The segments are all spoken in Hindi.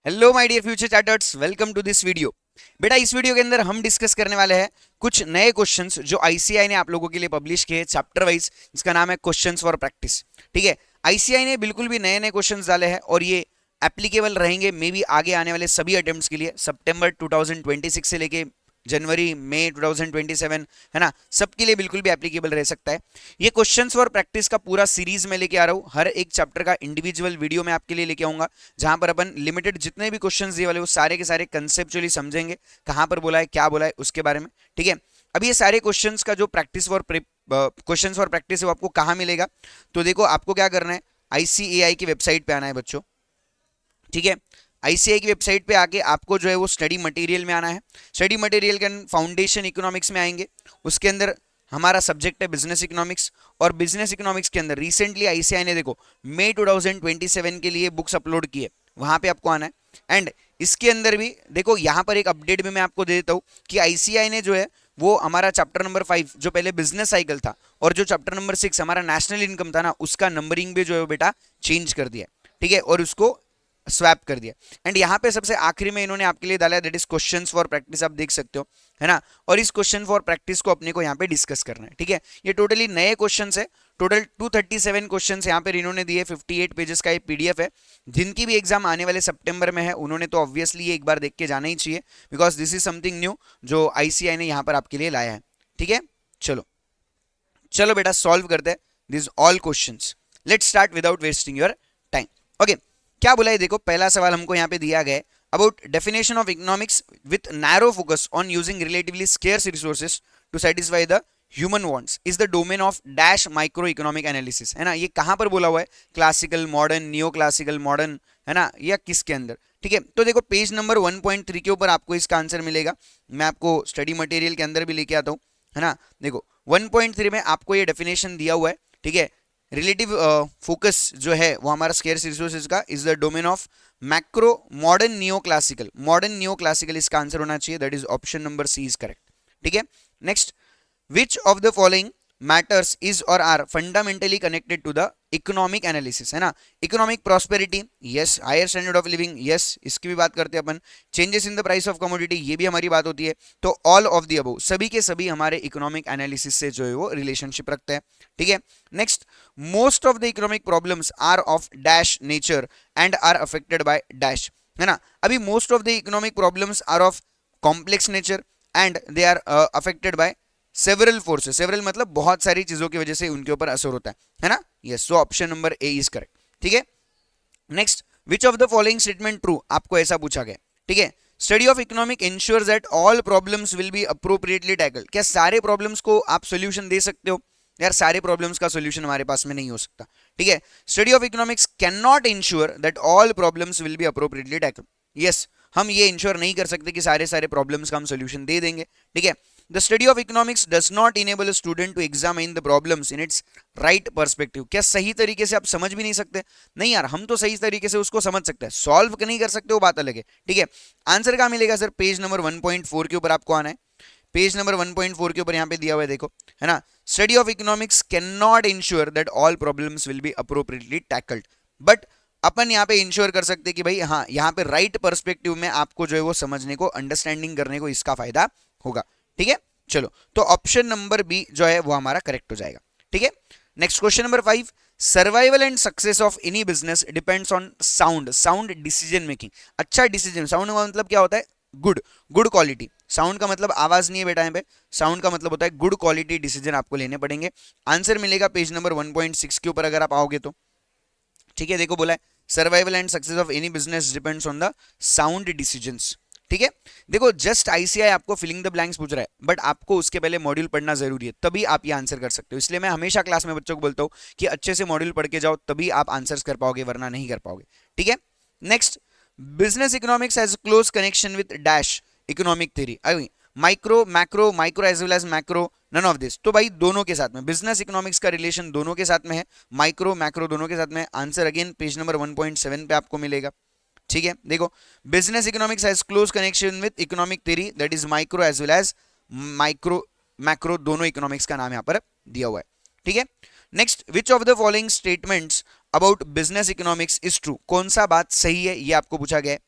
Hello my dear future charters, welcome to this video. बेटा, इस वीडियो के अंदर हम डिस्कस करने वाले हैं कुछ नए क्वेश्चंस जो आईसीआई ने आप लोगों के लिए पब्लिश किए चैप्टर वाइज, जिसका नाम है क्वेश्चंस फॉर प्रैक्टिस। ठीक है, आईसीआई ने बिल्कुल भी नए नए क्वेश्चंस डाले हैं और ये एप्लीकेबल रहेंगे मे बी आगे आने वाले सभी अटेम्प्ट्स के लिए, सितंबर 2026 से लेके जनवरी मई 2027, है ना, सबके लिए बिल्कुल भी एप्लीकेबल रह सकता है। ये क्वेश्चंस फॉर प्रैक्टिस का पूरा सीरीज में लेके आ रहा हूँ, हर एक चैप्टर का इंडिविजुअल वीडियो में आपके लिए लेके आऊंगा, जहां पर अपन लिमिटेड जितने भी क्वेश्चंस दिए वाले वो सारे के सारे कंसेप्चुअली समझेंगे, कहां पर बोला है क्या बोला है उसके बारे में। ठीक है, अभी ये सारे क्वेश्चंस का जो practice for questions for practice है वो आपको कहाँ मिलेगा, तो देखो आपको क्या करना है, आईसीएआई की वेबसाइट पे आना है बच्चों। ठीक है, आईसीआई की वेबसाइट पे आके आपको जो है वो स्टडी मटेरियल में आना है। स्टडी मटेरियल के फाउंडेशन इकोनॉमिक्स में आएंगे, उसके अंदर हमारा सब्जेक्ट है बिजनेस इकोनॉमिक्स, और बिजनेस इकोनॉमिक्स के अंदर रिसेंटली आईसीआई ने देखो मई 2027 के लिए बुक्स अपलोड की है, वहां पे आपको आना है। एंड इसके अंदर भी देखो, यहाँ पर एक अपडेट भी मैं आपको दे देता हूँ कि आईसीआई ने जो है वो हमारा चैप्टर नंबर 5 जो पहले बिजनेस साइकिल था और जो चैप्टर नंबर 6 हमारा नेशनल इनकम था ना, उसका नंबरिंग भी जो है बेटा चेंज कर दिया। ठीक है, और उसको स्वैप कर दिया। एंड यहाँ पे सबसे आखिरी में इन्होंने आपके लिए डाला that is questions for practice, आप देख सकते हो, है ना। और इस क्वेश्चन फॉर प्रैक्टिस को अपने को यहाँ पे डिस्कस करना है। ठीक है, ये टोटली नए क्वेश्चंस है, टोटल 237 क्वेश्चंस यहाँ पे इन्होंने दिए, 58 पेजेस का ये पीडीएफ है। जिनकी भी एग्जाम आने वाले सितंबर में है उन्होंने तो ऑब्वियसली ये एक बार देख के जाना ही चाहिए, because this is something new जो आईसीआई ने यहाँ पर आपके लिए लाया है। ठीक है, चलो चलो बेटा सॉल्व करते हैं this all questions. Let's start without wasting your time. Okay, क्या बोला है देखो, पहला सवाल हमको यहाँ पे दिया गया है, about definition of economics with narrow focus on using relatively scarce resources to satisfy the human wants is the domain of dash micro economic analysis, है ना। ये कहां पर बोला हुआ है, classical, modern, neo classical, modern, है ना, या किसके अंदर। ठीक है, तो देखो पेज नंबर 1.3 के ऊपर आपको इसका आंसर मिलेगा। मैं आपको स्टडी मटेरियल के अंदर भी लेके आता हूँ, है ना। देखो 1.3 में आपको ये डेफिनेशन दिया हुआ है। ठीक है, रिलेटिव फोकस जो है वो हमारा स्केर्स रिसोर्सेज का is the domain of macro modern neo classical, modern neo classical इसका आंसर होना चाहिए, that is option number C is correct. ठीक है, next, which of the following matters is और are fundamentally connected to the economic analysis, है ना। Economic prosperity, yes. Higher standard of living, yes, इसकी भी बात करते हैं अपन। Changes in the price of commodity, ये भी हमारी बात होती है। तो ऑल ऑफ द अबव, सभी के सभी हमारे इकोनॉमिक एनालिसिस से जो है वो रिलेशनशिप रखते हैं। ठीक है, next, most of the economic problems are of dash nature and are affected by dash, है ना। अभी most of the economic problems are of complex nature and they are affected by several forces, several मतलब बहुत सारी चीजों की वजह से उनके ऊपर असर होता है ना। Yes, so option number A is correct. ठीक है, next, which of the following statement true, आपको ऐसा पूछा गया। ठीक है, study of economic ensures that all problems will be appropriately tackle, क्या सारे प्रॉब्लम्स को आप सोल्यूशन दे सकते हो, यार सारे प्रॉब्लम्स का सोल्यूशन हमारे पास में नहीं हो सकता। ठीक है, study of economics can not ensure that all problems will be appropriately tackle, yes, हम ये इंश्योर नहीं कर सकते कि सारे सारे प्रॉब्लम्स का हम सोल्यूशन दे देंगे। ठीक है, the study of economics does not enable a student to examine the problems in its right perspective, क्या सही तरीके से आप समझ भी नहीं सकते, नहीं यार हम तो सही तरीके से उसको समझ सकते हैं, सॉल्व नहीं कर सकते वो बात अलग है। ठीक है, आंसर कहाँ मिलेगा सर, पेज नंबर 1.4 के ऊपर आपको आना है। पेज नंबर 1.4 के ऊपर यहाँ पे दिया हुआ है देखो, है ना। Study of economics can not ensure that all problems will be appropriately tackled, but अपन यहाँ पे इंश्योर कर सकते हैं कि भाई हाँ, यहाँ पे राइट पर्सपेक्टिव में आपको जो है वो समझने को, अंडरस्टैंडिंग करने को इसका फायदा होगा। ठीक है, चलो, तो ऑप्शन नंबर बी जो है वो हमारा करेक्ट हो जाएगा। ठीक है, next question number 5, survival and success of any business depends on sound decision making. अच्छा डिसीजन, साउंड का मतलब क्या होता है, गुड, गुड क्वालिटी। साउंड का मतलब आवाज नहीं है बेटा, यहाँ पे साउंड का मतलब होता है गुड क्वालिटी डिसीजन आपको लेने पड़ेंगे। आंसर मिलेगा पेज नंबर 1.6 के ऊपर अगर आप आओगे तो। ठीक है, देखो बोला है survival and success of any business depends on the sound decisions. ठीक है, देखो जस्ट आईसीआई आपको फिलिंग द ब्लैंक्स पूछ रहा है, बट आपको उसके पहले मॉड्यूल पढ़ना जरूरी है, तभी आप ये आंसर कर सकते हो। इसलिए मैं हमेशा क्लास में बच्चों को बोलता हूँ कि अच्छे से मॉड्यूल पढ़ के जाओ, तभी आप आंसर्स कर पाओगे, वरना नहीं कर पाओगे। ठीक है, next, business economics has close connection with dash economic theory, I micro macro, micro as well as macro, none of this. तो भाई दोनों के साथ में बिजनेस इकोनॉमिक्स का रिलेशन दोनों के साथ में है, माइक्रो मैक्रो दोनों के साथ में। आंसर अगेन पेज नंबर 1.7 पे आपको मिलेगा। ठीक है, देखो business economics has close connection with economic theory, that is micro as well as micro macro, दोनों इकोनॉमिक्स का नाम यहाँ पर दिया हुआ है। ठीक है, next, which of the following statements about business economics is true, कौन सा बात सही है ये आपको पूछा गया है।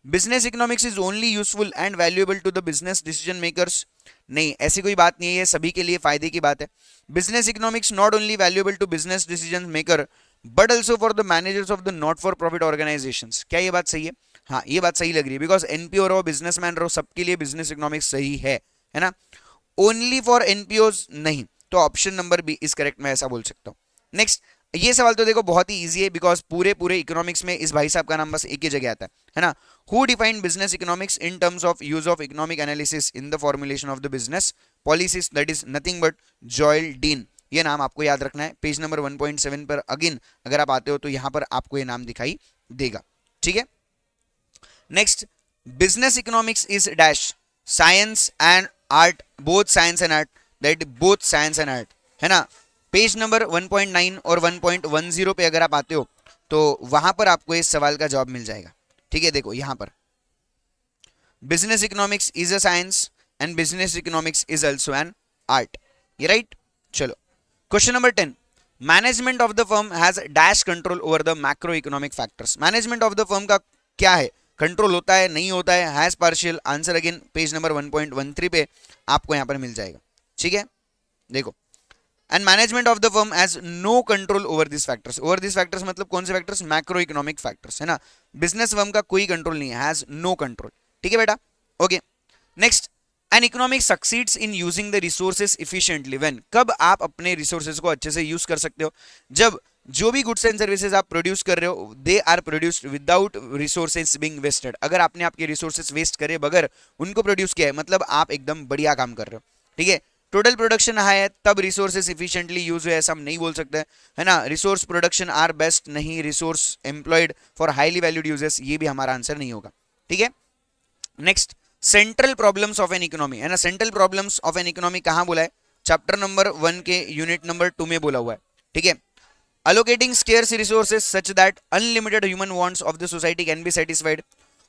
Business economics is only useful and valuable to the business decision makers, नहीं ऐसी कोई बात नहीं है, सभी के लिए फायदे की बात है। Business economics not only valuable to business decision maker but also for the managers of the not for profit organizations, क्या ये बात सही है? हाँ ये बात सही लग रही है, बिकॉज एनपीओ रहो, बिजनेसमैन रहो, सबके लिए बिजनेस इकोनॉमिक्स सही है ना। ओनली फॉर एनपीओज नहीं, तो option number B is correct, मैं ऐसा बोल सकता हूँ। नेक्स्ट, ये सवाल तो देखो बहुत ही इजी है, बिकॉज पूरे पूरे इकोनॉमिक्स में इस भाई साहब का नाम बस एक ही जगह आता है ना। Who defined business economics in terms of use of economic analysis in the formulation of the business policies, that is nothing but Joel dean. ये नाम आपको याद रखना है, पेज नंबर 1.7 पर अगेन अगर आप आते हो तो यहां पर आपको ये नाम दिखाई देगा, ठीक है। Next, business economics is dash science and art, both science and art, that both science and art, है ना। पेज नंबर 1.9 और 1.10 पे अगर आप आते हो तो वहां पर आपको इस सवाल का जवाब मिल जाएगा, ठीक है। देखो यहां पर business economics is a science and business economics is also an art, ये राइट। चलो question number 10, management of the firm has dash control over the macro economic factors, management of the firm का क्या है, कंट्रोल होता है नहीं होता है, has partial, answer again page number 1.13 पे आपको यहां पर मिल जाएगा, ठीक है। देखो, and management of the firm has no control over this factors, over this factors मतलब कौन से फैक्टर्स, मैक्रो इकोनॉमिक फैक्टर्स, है ना। बिजनेस फर्म का कोई कंट्रोल नहीं है, हैज नो कंट्रोल, ठीक है बेटा, okay. Next, an economic succeeds in using the resources efficiently when, कब आप अपने रिसोर्सेज को अच्छे से यूज कर सकते हो, जब जो भी गुड्स एंड सर्विसेज आप प्रोड्यूस कर रहे हो they are produced without resources being wasted, अगर आपने आपके रिसोर्सेज वेस्ट करे बगैर उनको प्रोड्यूस किया है मतलब आप एकदम बढ़िया काम कर रहे हो, ठीक है। टोटल प्रोडक्शन हाई है तब रिसोर्सेज इफिशिएंटली यूज हुए, ऐसा हम नहीं बोल सकते, है ना। रिसोर्स प्रोडक्शन आर बेस्ट, नहीं, resource employed for highly valued uses, ये भी हमारा आंसर नहीं होगा, ठीक है। Next, central problems of an economy, है ना। Central problems of an economy कहां बोला है, चैप्टर नंबर 1 के यूनिट नंबर 2 में बोला हुआ है, ठीक है। Allocating scarce resources such that unlimited human wants of the society can be satisfied,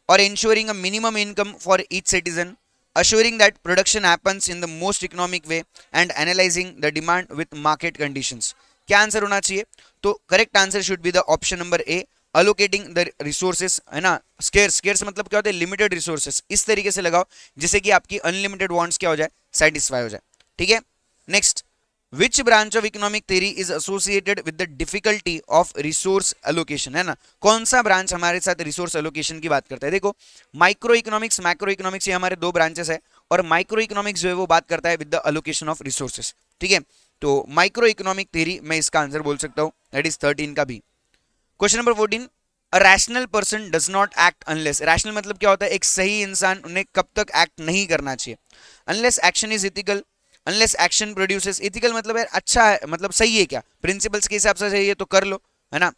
or ensuring a minimum income for each citizen, assuring that production happens in the most economic way, and analyzing the demand with market conditions. क्या आंसर होना चाहिए, तो correct answer should be the option number A, allocating the resources, है ना। स्केर्स, स्केर्स मतलब क्या होता है, लिमिटेड रिसोर्सेस, इस तरीके से लगाओ जिससे कि आपकी अनलिमिटेड वांट्स क्या हो जाए, सेटिस्फाई हो जाए, ठीक है। Next, which branch of economic theory is associated with the difficulty of resource allocation, है ना। कौन सा ब्रांच हमारे साथ रिसोर्स एलोकेशन की बात करता है, देखो माइक्रो इकोनॉमिक्स, मैक्रो इकोनॉमिक्स, ये हमारे दो ब्रांचेस है, और माइक्रो इकोनॉमिक्स जो है वो बात करता है with the allocation of resources, ठीक है। तो माइक्रो इकोनॉमिक थ्योरी मैं इसका आंसर बोल सकता हूं, दैट इज 13 का भी। Question number 14, a rational person does not act unless, rational मतलब क्या होता है, एक सही इंसान उन्हें कब तक एक्ट नहीं करना चाहिए, unless action is ethical, unless action produces, ethical मतलब है अच्छा है, मतलब सही है क्या, प्रिंसिपल्स के हिसाब से सही है तो कर लो, है ना,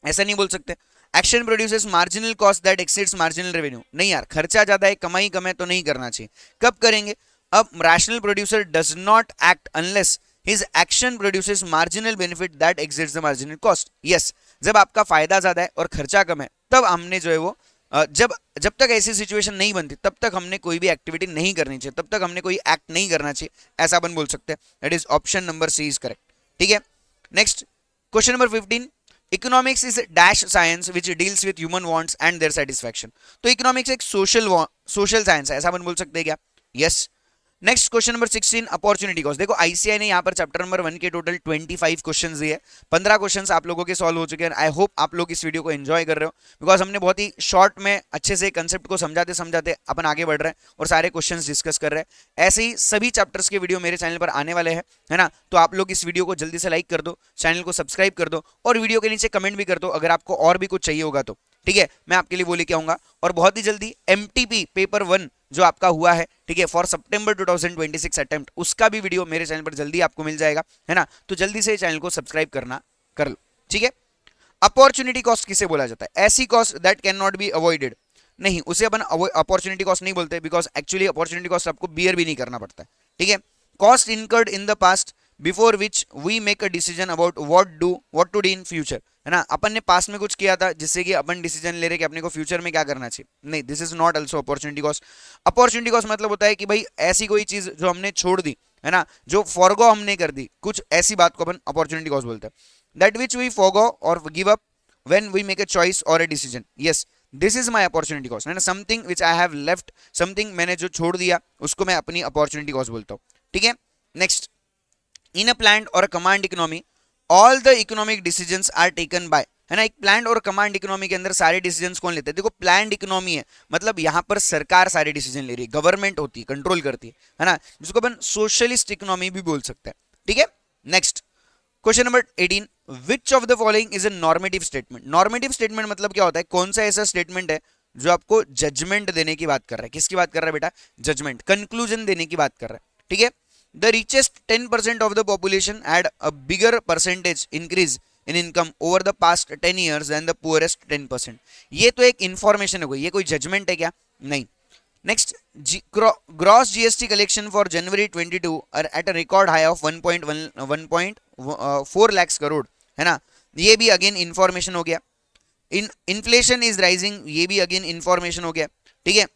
ऐसा नहीं बोल सकते। Action produces marginal cost that exceeds marginal revenue, नहीं यार खर्चा ज्यादा है कमाई कम है तो नहीं करना चाहिए, कब करेंगे, अब rational producer does not act unless his action produces marginal benefit that exceeds the marginal cost, yes, जब आपका फायदा ज्यादा है और खर्चा कम है तब हमने जो है वो जब जब तक ऐसी सिचुएशन नहीं बनती तब तक हमने कोई भी एक्टिविटी नहीं करनी चाहिए, तब तक हमने कोई एक्ट नहीं करना चाहिए, ऐसा अपन बोल सकते हैं, that is option number C is correct, ठीक है। Next, question number 15, economics is dash science which deals with human wants and their satisfaction, तो इकोनॉमिक्स एक सोशल साइंस है, ऐसा अपन बोल सकते हैं क्या, yes. Next, question number 16, opportunity cost, देखो आईसीआई ने यहाँ पर चैप्टर नंबर 1 के टोटल 25 क्वेश्चंस दिए, 15 क्वेश्चंस आप लोगों के सॉल्व हो चुके हैं। आई होप आप लोग इस वीडियो को एंजॉय कर रहे हो, बिकॉज हमने बहुत ही शॉर्ट में अच्छे से कंसेप्ट को समझाते समझाते अपन आगे बढ़ रहे हैं और सारे क्वेश्चंस डिस्कस कर रहे हैं। ऐसे ही सभी चैप्टर्स के वीडियो मेरे चैनल पर आने वाले हैं, है ना, तो आप लोग इस वीडियो को जल्दी से लाइक कर दो, चैनल को सब्सक्राइब कर दो और वीडियो के नीचे कमेंट भी कर दो अगर आपको और भी कुछ चाहिए होगा तो, ठीक है, मैं आपके लिए वो लेके आऊंगा। और बहुत ही जल्दी एमटीपी पेपर 1 जो आपका हुआ है, ठीक है, फॉर सितंबर 2026 अटेम्प्ट, उसका भी वीडियो मेरे चैनल पर जल्दी आपको मिल जाएगा, है ना, तो जल्दी से चैनल को सब्सक्राइब करना कर लो, ठीक है। अपॉर्चुनिटी कॉस्ट किसे बोला जाता है, ऐसी cost that can not be avoided, नहीं उसे अपन अपॉर्चुनिटी कॉस्ट नहीं बोलते, बिकॉज एक्चुअली अपॉर्चुनिटी कॉस्ट आपको बियर भी नहीं करना पड़ता है, ठीक है। Cost incurred in the past before which we make a decision about what to do in future, है ना, अपन ने पास्ट में कुछ किया था जिससे कि अपन डिसीजन ले रहे कि अपने को फ्यूचर में क्या करना चाहिए, नहीं, this is not also opportunity cost. Opportunity cost मतलब होता है कि भाई ऐसी कोई चीज जो हमने छोड़ दी, है ना, जो फॉरगो हमने कर दी, कुछ ऐसी बात को अपन अपॉर्चुनिटी कॉस्ट बोलते हैं, दैट विच वी फॉरगो और give up when we make a choice और a decision, yes, this is my opportunity cost, है ना, something which I have left, something मैंने जो छोड़ दिया उसको मैं अपनी अपॉर्चुनिटी कॉस्ट बोलता हूँ, ठीक है। Next, in a planned or a command economy all the economic decisions are taken by, है ना, एक प्लांट और कमांड इकोनॉमी के अंदर सारे डिसीजंस कौन लेते हैं? देखो प्लांट इकोनॉमी है मतलब यहाँ पर सरकार सारे डिसीजन ले रही है, गवर्नमेंट होती है, कंट्रोल करती है ना, जिसको अपन सोशलिस्ट इकोनॉमी भी बोल सकते हैं, ठीक है। Next, question number 18, which of the following is a normative statement? Normative statement मतलब क्या होता है? कौन सा ऐसा स्टेटमेंट है जो आपको जजमेंट देने की बात कर रहा है? किसकी बात कर रहा है बेटा? जजमेंट, कंक्लूजन देने की बात कर रहा है, ठीक है। The richest 10% of the population had a bigger percentage increase in income over the past 10 years than the poorest 10%. ये तो एक इंफॉर्मेशन है, कोई ये कोई जजमेंट है क्या? नहीं। Next, gross GST collection for January 22 at a record high of 1.4 lakh crore, है ना, ये भी अगेन इंफॉर्मेशन हो गया। इन्फ्लेशन इज राइजिंग, ये भी अगेन इंफॉर्मेशन हो गया, ठीक है।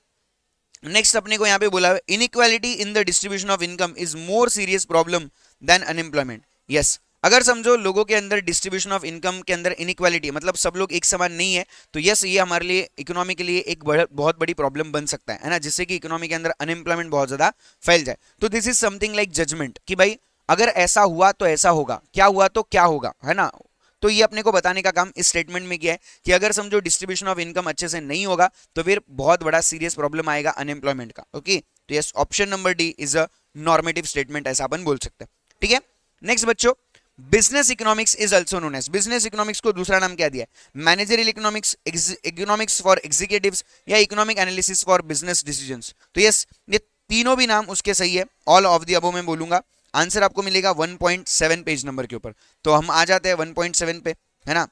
नेक्स्ट अपने को यहाँ पे बोला inequality in the distribution of income is more serious problem than unemployment. Yes, अगर समझो लोगों के अंदर डिस्ट्रीब्यूशन ऑफ इनकम के अंदर इनइक्वालिटी मतलब सब लोग एक समान नहीं है, तो यस ये हमारे लिए इकोनॉमी के लिए एक बहुत बड़ी प्रॉब्लम बन सकता है ना, जिससे कि इकोनॉमी के अंदर अनएम्प्लॉयमेंट बहुत ज्यादा फैल जाए। तो this is something like judgement कि भाई अगर ऐसा हुआ तो ऐसा होगा, क्या हुआ तो क्या होगा, है ना। तो ये अपने को बताने का काम इस स्टेटमेंट में किया है कि अगर समझो डिस्ट्रीब्यूशन ऑफ इनकम अच्छे से नहीं होगा तो फिर बहुत बड़ा सीरियस प्रॉब्लम आएगा अनएम्प्लॉयमेंट का। ओके, तो yes option number D is a normative statement, ऐसा अपन बोल सकते हैं, ठीक है। नेक्स्ट बच्चों, business economics is also known as, business economics को दूसरा नाम क्या दिया है? Managerial economics, economics for executives या economic analysis for business decisions. तो यस ये तीनों भी नाम उसके सही है, ऑल ऑफ द अबव में बोलूंगा। आंसर आपको मिलेगा 1.7 पेज नंबर के ऊपर। तो हम आ जाते हैं 1.7 पे, है ना।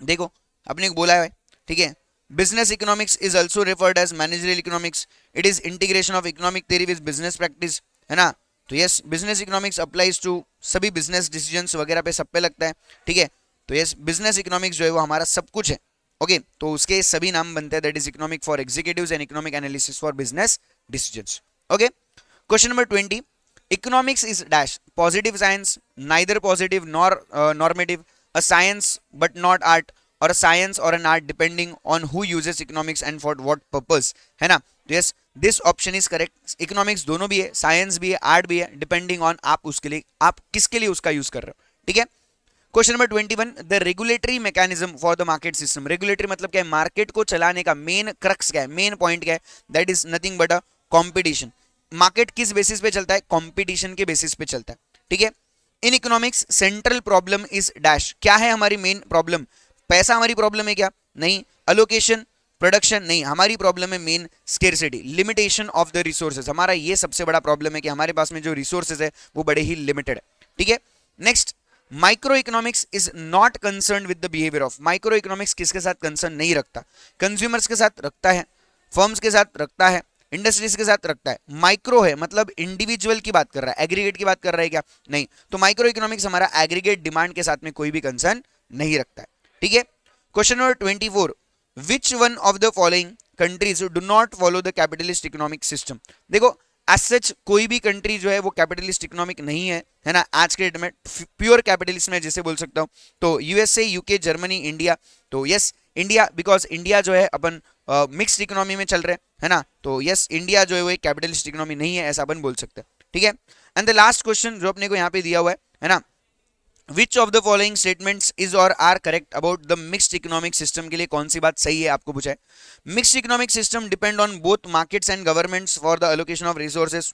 देखो अपने को बोला है, ठीक है, business economics is also referred as managerial economics, it is integration of economic theory with business practice, है ना। तो yes business economics applies to सभी बिजनेस डिसीजंस वगैरह पे, सब पे लगता है, ठीक है। तो यस बिजनेस इकोनॉमिक्स जो है वो हमारा सब कुछ है, ओके। तो उसके सभी नाम बनते हैं, that is economic for executives and economic analysis for business decisions, okay. Question number 20, economics is dash positive science, neither positive nor normative, a science but not art, or a science or an art depending on who uses economics and for what purpose, है ना। yes this option is correct, economics दोनों भी है, साइंस भी है, आर्ट भी है, डिपेंडिंग ऑन आप उसके लिए आप किसके लिए उसका यूज कर रहे हो, ठीक है। Question number 21, the regulatory mechanism for the market system, regulatory मतलब क्या है? मार्केट को चलाने का मेन क्रक्स क्या है, मेन पॉइंट क्या है? That is nothing but a competition. Market किस बेसिस पे चलता है? कॉम्पिटिशन के बेसिस पे चलता है, ठीक है। In economics central problem is dash, क्या है हमारी मेन प्रॉब्लम? पैसा हमारी प्रॉब्लम है क्या? नहीं। अलोकेशन, प्रोडक्शन, नहीं। हमारी प्रॉब्लम है main scarcity, limitation of the resources, हमारा ये सबसे बड़ा प्रॉब्लम है कि हमारे पास में जो रिसोर्सेज है वो बड़े ही लिमिटेड है, ठीक है। Next, micro economics is not concern with the behaviour of, micro economics किसके साथ कंसर्न नहीं रखता? कंज्यूमर्स के साथ रखता है, फर्म्स के साथ रखता है, इंडस्ट्रीज के साथ रखता है। माइक्रो है मतलब इंडिविजुअल की बात कर रहा है, एग्रीगेट की बात कर रहा है क्या? नहीं। तो माइक्रो इकोनॉमिक्स हमारा एग्रीगेट डिमांड के साथ में कोई भी कंसर्न नहीं रखता है, ठीक है। Question number 24, which one of the following countries do not follow the capitalist economic system? देखो एज सच कोई भी कंट्री जो है वो कैपिटलिस्ट इकोनॉमिक नहीं है ना, आज के डेट में प्योर कैपिटलिस्ट में जैसे बोल सकता हूँ तो यूएसए, यूके, जर्मनी, इंडिया। तो यस इंडिया, बिकॉज इंडिया जो है अपन मिक्स्ड इकोनॉमी में चल रहे हैं ना, तो यस इंडिया जो है वो एक कैपिटलिस्ट इकोनॉमी नहीं है, ऐसा अपन बोल सकते हैं, ठीक है। एंड द लास्ट क्वेश्चन जो अपने को यहाँ पे दिया हुआ है ना, which of the following statements is और are correct about the mixed economic system? के लिए कौन सी बात सही है आपको पूछा है। Mixed economic system depend on both markets and governments for the allocation of resources,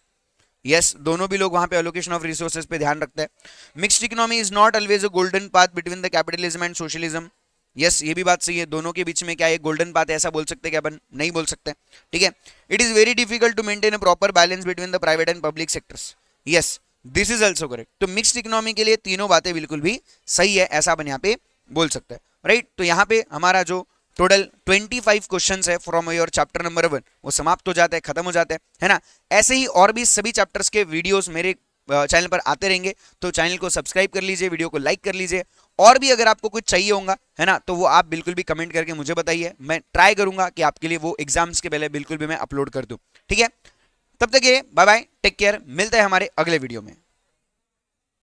yes दोनों भी लोग वहां पे एलोकेशन ऑफ रिसोर्सेज पे ध्यान रखते हैं। Mixed economy is not always a golden path between the capitalism and socialism, yes ये भी बात सही है, दोनों के बीच में क्या है गोल्डन पाथ है ऐसा बोल सकते हैं क्या अपन? नहीं बोल सकते, ठीक है। It is very difficult to maintain a proper balance between the private and public sectors, yes this is also correct. तो मिक्स्ड इकोनॉमी के लिए तीनों बातें बिल्कुल भी सही है, ऐसा अपन यहाँ पे बोल सकते हैं, राइट। तो यहाँ पे हमारा जो टोटल 25 क्वेश्चंस है फ्रॉम योर चैप्टर नंबर 1 वो समाप्त हो जाते हैं, खत्म हो जाते हैं, है ना। ऐसे ही और भी सभी चैप्टर्स के वीडियोस मेरे चैनल पर आते रहेंगे, तो चैनल को सब्सक्राइब कर लीजिए, वीडियो को लाइक कर लीजिए, और भी अगर आपको कुछ चाहिए होगा है ना तो वो आप बिल्कुल भी कमेंट करके मुझे बताइए, मैं ट्राई करूंगा कि आपके लिए वो एग्जाम्स के पहले बिल्कुल भी मैं अपलोड कर दूं, ठीक है। तब तक ये बाय बाय, टेक केयर, मिलते हैं हमारे अगले वीडियो में।